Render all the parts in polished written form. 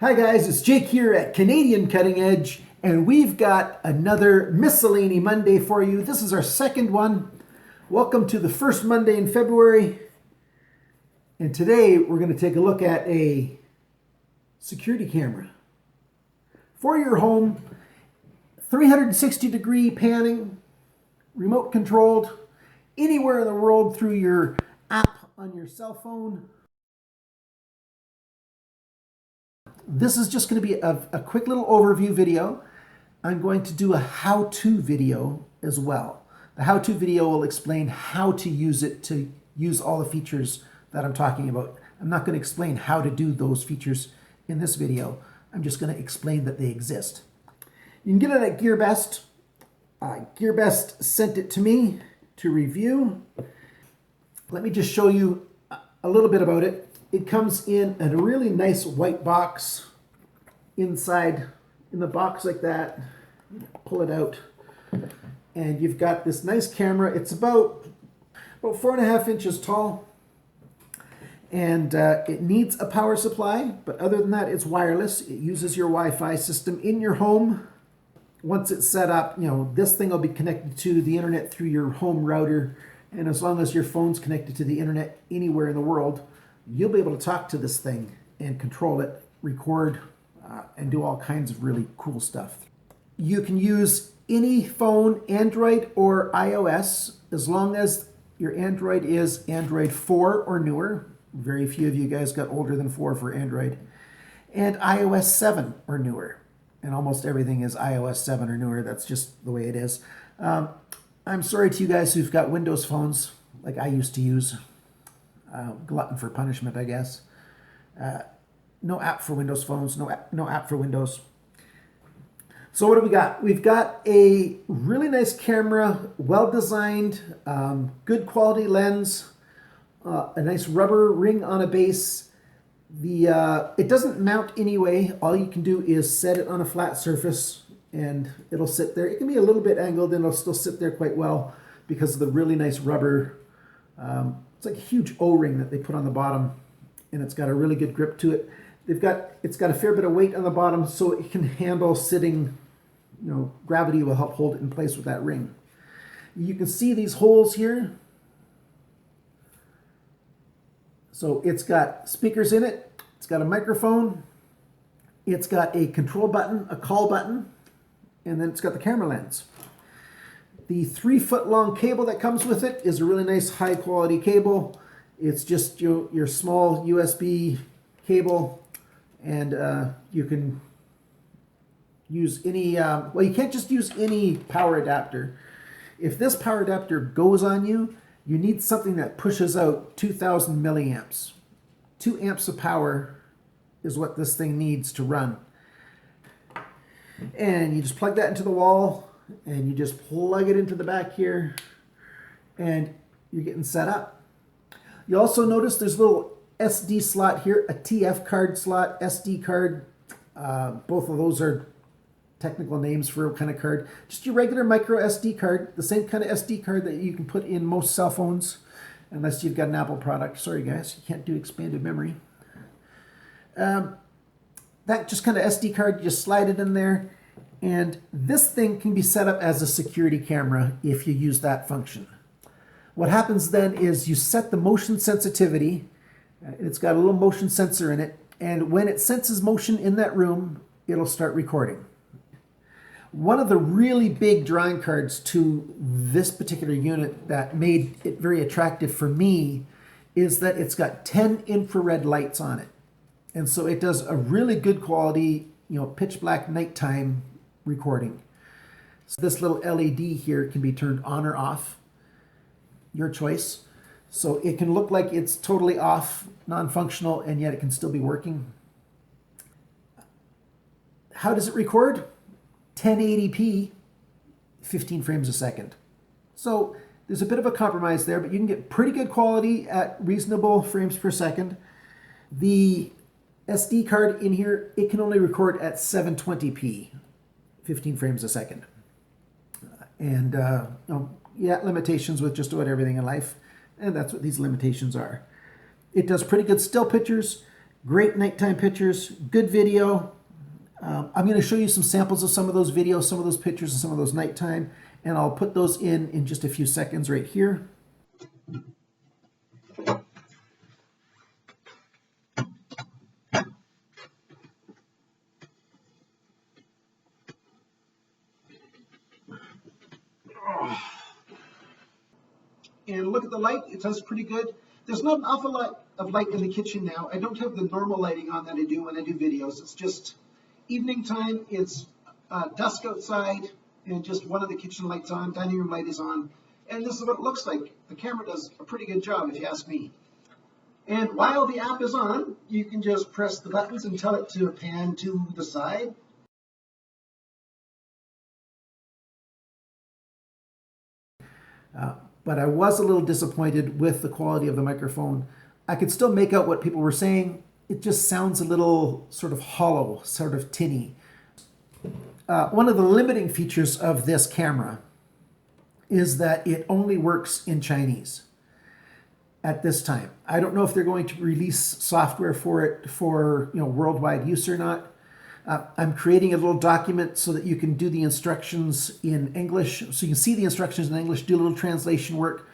Hi guys, it's Jake here at Canadian Cutting Edge, and we've got another Miscellany Monday for you. This is our second one. Welcome to the first Monday in February. And today we're going to take a look at a security camera for your home. 360-degree panning, remote controlled, anywhere in the world through your app on your cell phone. This is just going to be a quick little overview video. I'm going to do a how-to video as well. The how-to video will explain how to use it to use all the features that I'm talking about. I'm not going to explain how to do those features in this video. I'm just going to explain that they exist. You can get it at GearBest. GearBest sent it to me to review. Let me just show you a little bit about it. It comes in a really nice white box. Inside, in the box like that, pull it out, and you've got this nice camera. It's about 4.5 inches tall, and it needs a power supply, but other than that, it's wireless. It uses your Wi-Fi system in your home. Once it's set up, this thing will be connected to the internet through your home router, and as long as your phone's connected to the internet anywhere in the world, you'll be able to talk to this thing and control it, record, and do all kinds of really cool stuff. You can use any phone, Android or iOS, as long as your Android is Android 4 or newer. Very few of you guys got older than 4 for Android. And iOS 7 or newer. And almost everything is iOS 7 or newer. That's just the way it is. I'm sorry to you guys who've got Windows phones, like I used to use. Glutton for punishment, I guess. No app for Windows phones, no app for Windows. So what do we got? We've got a really nice camera, well-designed, good quality lens, a nice rubber ring on a base. It doesn't mount anyway. All you can do is set it on a flat surface and it'll sit there. It can be a little bit angled and it'll still sit there quite well because of the really nice rubber. It's like a huge O-ring that they put on the bottom, and it's got a really good grip to it. It's got a fair bit of weight on the bottom, so it can handle sitting. Gravity will help hold it in place with that ring. You can see these holes here. So it's got speakers in it. It's got a microphone. It's got a control button, a call button, and then it's got the camera lens. The 3-foot long cable that comes with it is a really nice high quality cable. It's just your small USB cable, and you can use any, well, you can't just use any power adapter. If this power adapter goes on you, you need something that pushes out 2,000 milliamps. 2 amps of power is what this thing needs to run. And you just plug that into the wall, and you just plug it into the back here, and you're getting set up. You also notice there's a little SD slot here, a TF card slot, SD card. Both of those are technical names for a kind of card. Just your regular micro SD card, the same kind of SD card that you can put in most cell phones, unless you've got an Apple product. Sorry guys, you can't do expanded memory. That just kind of SD card, you just slide it in there. And this thing can be set up as a security camera if you use that function. What happens then is you set the motion sensitivity. It's got a little motion sensor in it. And when it senses motion in that room, it'll start recording. One of the really big drawing cards to this particular unit that made it very attractive for me is that it's got 10 infrared lights on it. And so it does a really good quality, pitch black nighttime recording. So this little LED here can be turned on or off, your choice. So it can look like it's totally off, non-functional, and yet it can still be working. How does it record? 1080p, 15 frames a second. So there's a bit of a compromise there, but you can get pretty good quality at reasonable frames per second. The SD card in here, it can only record at 720p. 15 frames a second. And limitations with just about everything in life, and that's what these limitations are. It does pretty good still pictures. Great nighttime pictures, good video. I'm going to show you some samples of some of those videos, some of those pictures, and some of those nighttime, and I'll put those in just a few seconds right here. And look at the light, it does pretty good. There's not an awful lot of light in the kitchen now. I don't have the normal lighting on that I do when I do videos. It's just evening time, it's dusk outside, and just one of the kitchen lights on, dining room light is on. And this is what it looks like. The camera does a pretty good job, if you ask me. And while the app is on, you can just press the buttons and tell it to pan to the side. But I was a little disappointed with the quality of the microphone. I could still make out what people were saying. It just sounds a little sort of hollow, sort of tinny. One of the limiting features of this camera is that it only works in Chinese at this time. I don't know if they're going to release software for it for worldwide use or not. I'm creating a little document so that you can do the instructions in English. So you can see the instructions in English, do a little translation work.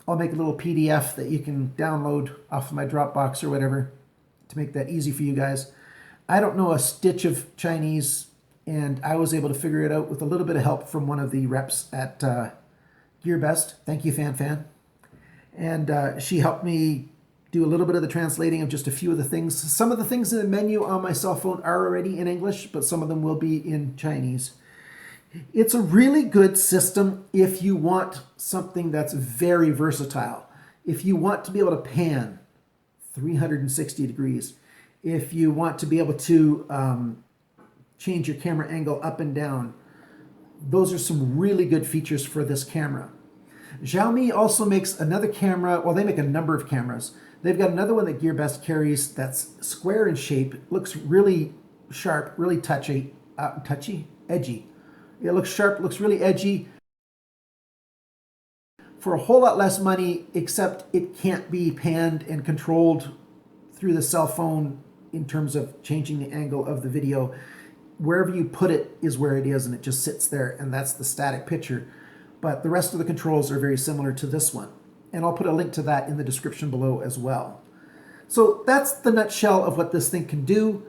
I'll make a little PDF that you can download off of my Dropbox or whatever to make that easy for you guys. I don't know a stitch of Chinese, and I was able to figure it out with a little bit of help from one of the reps at GearBest. Thank you, Fan. And she helped me do a little bit of the translating of just a few of the things. Some of the things in the menu on my cell phone are already in English, but some of them will be in Chinese. It's a really good system if you want something that's very versatile. If you want to be able to pan 360 degrees, if you want to be able to change your camera angle up and down, those are some really good features for this camera. Xiaomi also makes another camera. Well, they make a number of cameras. They've got another one that GearBest carries that's square in shape, looks really sharp, really edgy. It looks sharp, looks really edgy. For a whole lot less money, except it can't be panned and controlled through the cell phone in terms of changing the angle of the video. Wherever you put it is where it is, and it just sits there, and that's the static picture. But the rest of the controls are very similar to this one. And I'll put a link to that in the description below as well. So that's the nutshell of what this thing can do.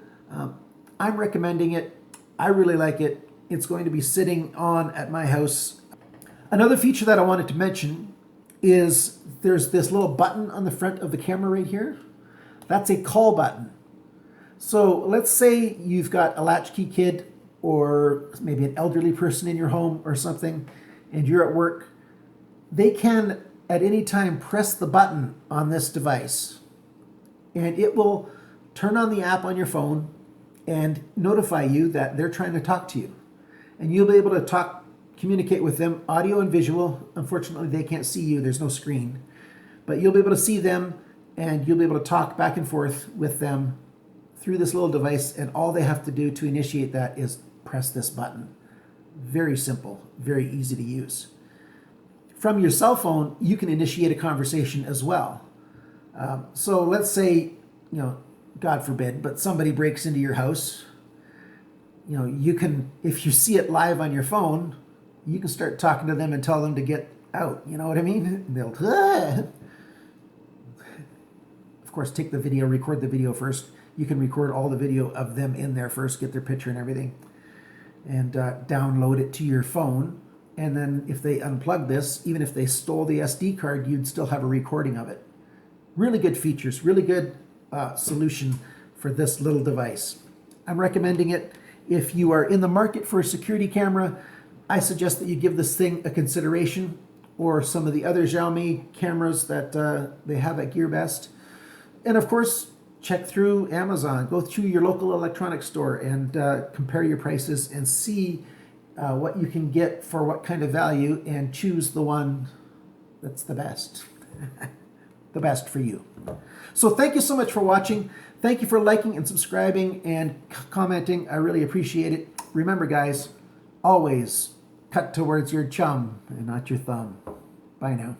I'm recommending it. I really like it. It's going to be sitting on at my house. Another feature that I wanted to mention is there's this little button on the front of the camera right here. That's a call button. So let's say you've got a latchkey kid or maybe an elderly person in your home or something, and you're at work. They can at any time press the button on this device, and it will turn on the app on your phone and notify you that they're trying to talk to you. And you'll be able to communicate with them, audio and visual. Unfortunately, they can't see you. There's no screen. But you'll be able to see them, and you'll be able to talk back and forth with them through this little device, and all they have to do to initiate that is press this button. Very simple, very easy to use. From your cell phone, you can initiate a conversation as well. So let's say, God forbid, but somebody breaks into your house. You can, if you see it live on your phone, you can start talking to them and tell them to get out. You know what I mean? And they'll, of course, take the video, record the video first. You can record all the video of them in there first, get their picture and everything, and download it to your phone. And then if they unplug this, even if they stole the SD card, you'd still have a recording of it. Really good features, really good solution for this little device. I'm recommending it. If you are in the market for a security camera, I suggest that you give this thing a consideration, or some of the other Xiaomi cameras that they have at GearBest. And of course, check through Amazon, go through your local electronics store and compare your prices and see what you can get for what kind of value, and choose the one that's the best. The best for you. So thank you so much for watching. Thank you for liking and subscribing and commenting. I really appreciate it. Remember, guys, always cut towards your chum and not your thumb. Bye now.